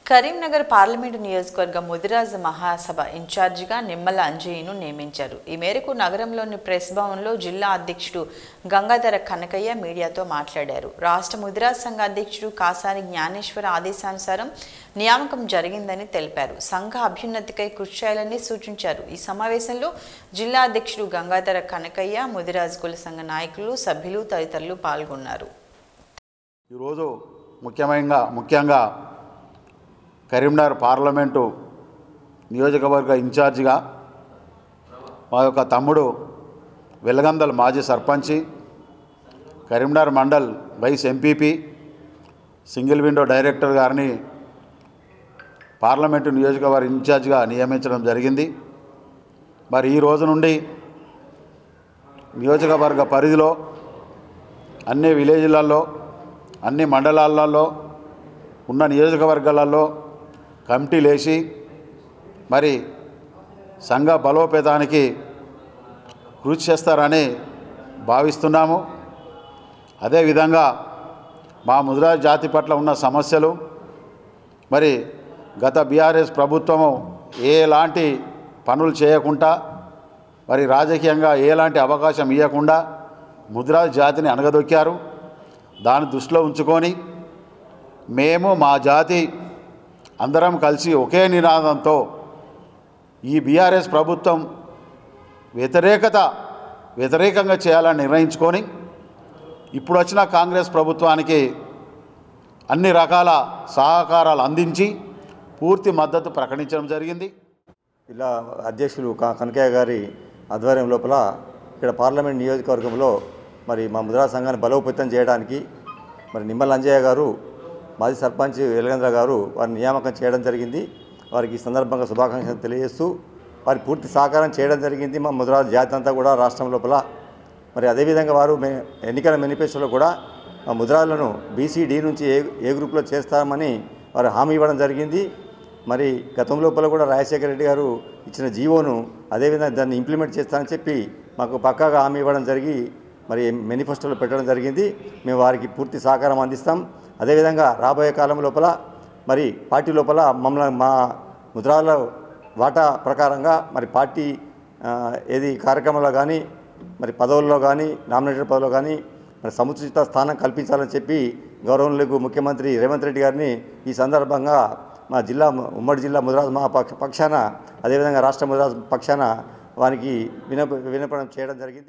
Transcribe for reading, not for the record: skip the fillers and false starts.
Karimnagar parliament నియోజకవర్గ ముదిరాజ్ మహాసభ ఇన్ఛార్జిగా నిమ్మల అంజయ్యను నియమించారు. ఈ మేరకు నగరంలోని ప్రెస్ భవన్లో జిల్లా అధ్యక్షుడు గంగాధర కనకయ్య మీడియాతో మాట్లాడారు. రాష్ట్ర ముదిరాజ్ సంఘ అధ్యక్షుడు కాసాని జ్ఞానేశ్వర ఆదేశానుసారం నియామకం జరిగిందని తెలిపారు. సంఘ అభ్యున్నతికై కృషి చేయాలని సూచించారు. ఈ సమావేశంలో జిల్లా అధ్యక్షుడు గంగాధర కనకయ్య, ముదిరాజ్ కుల సంఘ నాయకులు, సభ్యులు తదితరులు పాల్గొన్నారు. ఈరోజు ముఖ్యంగా కరీంనగర్ పార్లమెంటు నియోజకవర్గ ఇన్ఛార్జిగా మా యొక్క తమ్ముడు వెలగందల్ మాజీ సర్పంచి, Karimnagar mandal vice MPP, single window director గారిని పార్లమెంటు నియోజకవర్గ ఇన్ఛార్జిగా నియమించడం జరిగింది. మరి ఈ రోజు నుండి నియోజకవర్గ పరిధిలో అన్ని విలేజ్లలో, అన్ని మండలాలలో ఉన్న నియోజకవర్గాలలో కమిటీలు వేసి మరి సంఘ బలోపేతానికి కృషి చేస్తారని భావిస్తున్నాము. అదేవిధంగా మా ముదిరాజ్ జాతి పట్ల ఉన్న సమస్యలు, మరి గత బీఆర్ఎస్ ప్రభుత్వము ఎలాంటి పనులు చేయకుండా, మరి రాజకీయంగా ఎలాంటి అవకాశం ఇవ్వకుండా ముదిరాజ్ జాతిని అణగదొక్కారు. దాన్ని దృష్టిలో ఉంచుకొని మేము మా జాతి అందరం కలిసి ఒకే నినాదంతో ఈ బీఆర్ఎస్ ప్రభుత్వం వ్యతిరేకంగా చేయాలని నిర్ణయించుకొని ఇప్పుడు వచ్చిన కాంగ్రెస్ ప్రభుత్వానికి అన్ని రకాల సహకారాలు అందించి పూర్తి మద్దతు ప్రకటించడం జరిగింది. ఇలా అధ్యక్షులు కనకయ్య గారి ఆధ్వర్యం లోపల ఇక్కడ పార్లమెంట్ నియోజకవర్గంలో మరి మా ముదిరాజ్ సంఘాన్ని బలోపేతం చేయడానికి మరి నిమ్మల అంజయ్య గారు, మాజీ సర్పంచ్ వెలగంద్ర గారు వారిని నియామకం చేయడం జరిగింది. వారికి ఈ సందర్భంగా శుభాకాంక్షలు తెలియజేస్తూ వారి పూర్తి సహకారం చేయడం జరిగింది. మా ముదిరాజ్ జాతి అంతా కూడా రాష్ట్రం లోపల మరి అదేవిధంగా వారు ఎన్నికల మేనిఫెస్టోలో కూడా మా ముదిరాజులను బీసీడీ నుంచి ఏ గ్రూప్లో చేస్తామని వారు హామీ ఇవ్వడం జరిగింది. మరి గతం లోపల కూడా రాజశేఖర రెడ్డి గారు ఇచ్చిన జీవోను అదేవిధంగా దాన్ని ఇంప్లిమెంట్ చేస్తానని చెప్పి మాకు పక్కాగా హామీ ఇవ్వడం జరిగి మరి మేనిఫెస్టోలో పెట్టడం జరిగింది. మేము వారికి పూర్తి సహకారం అందిస్తాం. అదేవిధంగా రాబోయే కాలం లోపల మరి పార్టీ లోపల మమ్మల్ని మా ముదిరాజుల వాటా ప్రకారంగా మరి పార్టీ ఏది కార్యక్రమంలో కానీ, మరి పదవుల్లో కానీ, నామినేటెడ్ పదవుల్లో కానీ మరి సముచిత స్థానం కల్పించాలని చెప్పి గౌరవనీయులు ముఖ్యమంత్రి రేవంత్ రెడ్డి గారిని ఈ సందర్భంగా మా ఉమ్మడి జిల్లా ముదిరాజ్ పక్షాన, అదేవిధంగా రాష్ట్ర ముదిరాజ్ పక్షాన వారికి వినపడం చేయడం జరిగింది.